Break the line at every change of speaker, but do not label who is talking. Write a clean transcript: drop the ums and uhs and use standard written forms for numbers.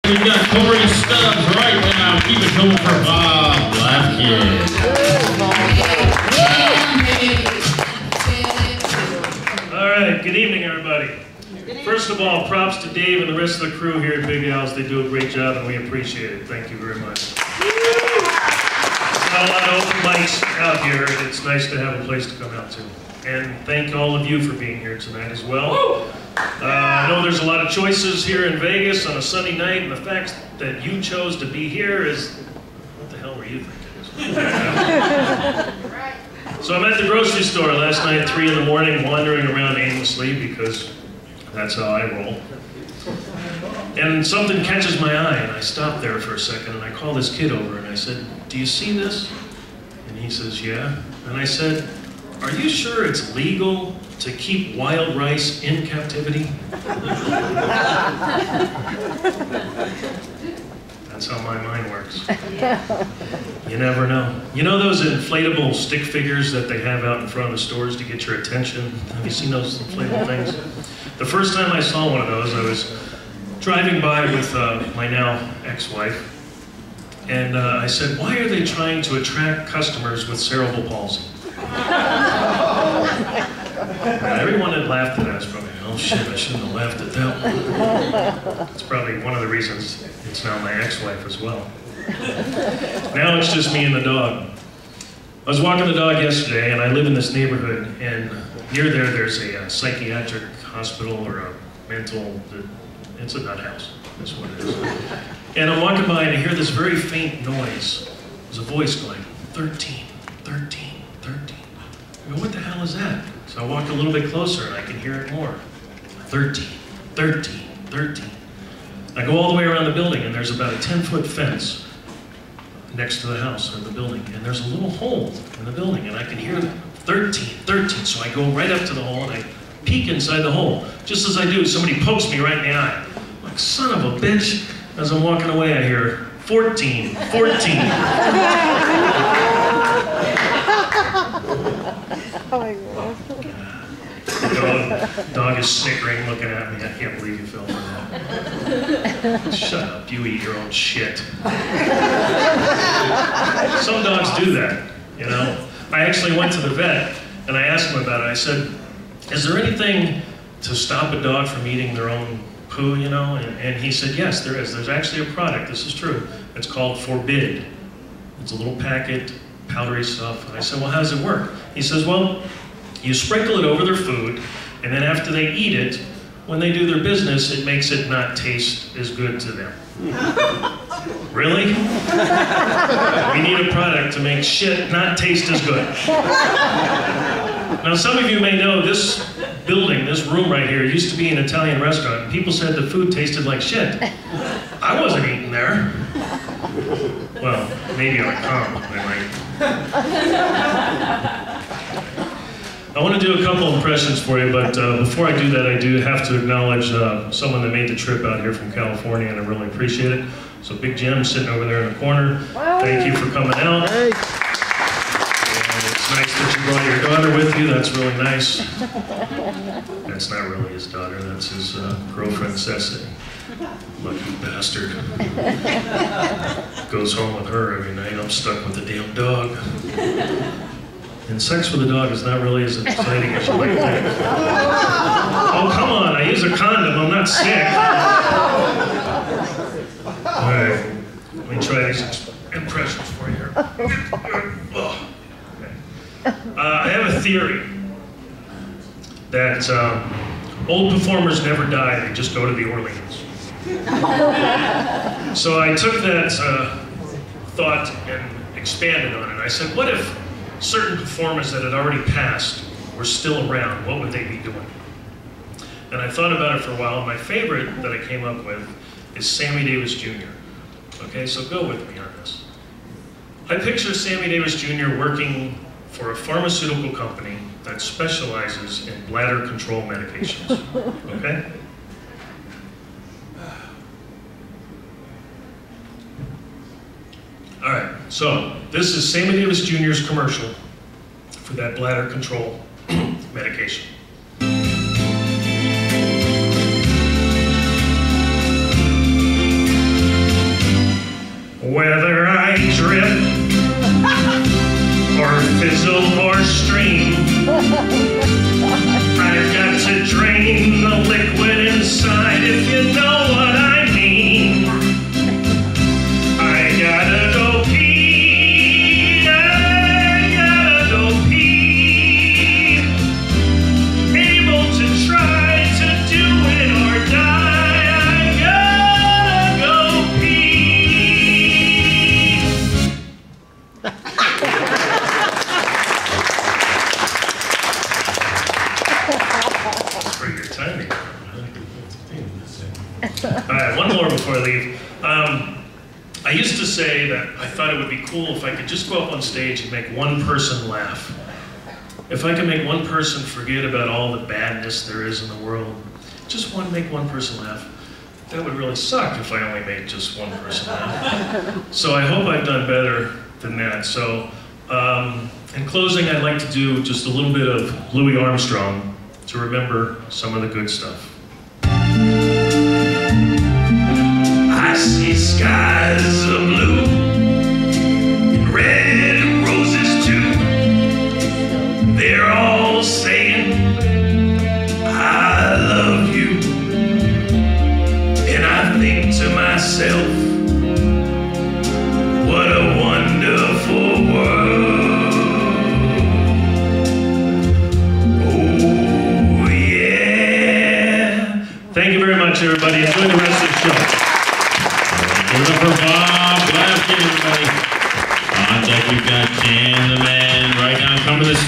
We've got Corey Stubbs right now. Keep it going for Bob BLAFKIN.
All right, good evening, everybody. First of all, props to Dave and the rest of the crew here at Big Al's. They do a great job and we appreciate it. Thank you very much. Got a lot of open mics out here and it's nice to have a place to come out to. And thank all of you for being here tonight as well. I know there's a lot of choices here in Vegas on a Sunday night, and the fact that you chose to be here is, what the hell were you thinking? So I'm at the grocery store last night at 3 in the morning, wandering around aimlessly because that's how I roll. And something catches my eye, and I stop there for a second, and I call this kid over, and I said, "Do you see this?" And he says, "Yeah." And I said, "Are you sure it's legal to keep wild rice in captivity?" That's how my mind works. You never know. You know those inflatable stick figures that they have out in front of the stores to get your attention? Have you seen those inflatable things? The first time I saw one of those, I was driving by with my now ex-wife, and I said, "Why are they trying to attract customers with cerebral palsy?" And everyone had laughed at us, probably, "Oh shit, I shouldn't have laughed at that one." It's probably one of the reasons it's now my ex-wife as well. Now it's just me and the dog. I was walking the dog yesterday, and I live in this neighborhood, and near there's a psychiatric hospital or a mental, it's a nut house, that's what it is. And I'm walking by and I hear this very faint noise. There's a voice going, 13, 13, 13. I go, what the hell is that? So I walk a little bit closer and I can hear it more. 13, 13, 13. I go all the way around the building and there's about a 10-foot fence next to the house or the building. And there's a little hole in the building and I can hear 13, 13. So I go right up to the hole and I peek inside the hole. Just as I do, somebody pokes me right in the eye. I'm like, son of a bitch. As I'm walking away, I hear 14, 14.
Oh my God.
The dog is snickering, looking at me. I can't believe you filmed that. Shut up, you eat your own shit. Some dogs do that, you know. I actually went to the vet and I asked him about it. I said, "Is there anything to stop a dog from eating their own poo, you know?" And he said, "Yes, there is. There's actually a product, this is true. It's called Forbid. It's a little packet, powdery stuff." And I said, "Well, how does it work?" He says, "Well, you sprinkle it over their food, and then after they eat it, when they do their business, it makes it not taste as good to them." Really? We need a product to make shit not taste as good. Now, some of you may know this building, this room right here, used to be an Italian restaurant. People said the food tasted like shit. I wasn't eating there. Well, maybe on a comp, they might. I want to do a couple impressions for you, but before I do that, I do have to acknowledge someone that made the trip out here from California, and I really appreciate it. So Big Jim sitting over there in the corner, thank you for coming out. And it's nice that you brought your daughter with you, that's really nice. That's not really his daughter, that's his girlfriend, Ceci. Lucky bastard. Goes home with her every night, I'm stuck with the damn dog. And sex with a dog is not really as exciting as you might think. Oh, come on, I use a condom, I'm not sick. All right, let me try these impressions for you here. I have a theory that old performers never die, they just go to the Orleans. So I took that thought and expanded on it. I said, what if certain performers that had already passed were still around? What would they be doing? And I thought about it for a while. My favorite that I came up with is Sammy Davis Jr. Okay, so go with me on this. I picture Sammy Davis Jr. working for a pharmaceutical company that specializes in bladder control medications. Okay? All right, so this is Sammy Davis Jr.'s commercial for that bladder control medication. Steve. I used to say that I thought it would be cool if I could just go up on stage and make one person laugh. If I could make one person forget about all the badness there is in the world, just make one person laugh. That would really suck if I only made just one person laugh. So I hope I've done better than that. So in closing, I'd like to do just a little bit of Louis Armstrong to remember some of the good stuff. I see skies of blue and red and roses too. They're all saying, I love you. And I think to myself, what a wonderful world. Oh yeah. Thank you very much, everybody. Enjoy the rest of the show.
Give it up for Bob BLAFKIN, everybody. On deck, we've got Jan the Man right now. Come to this.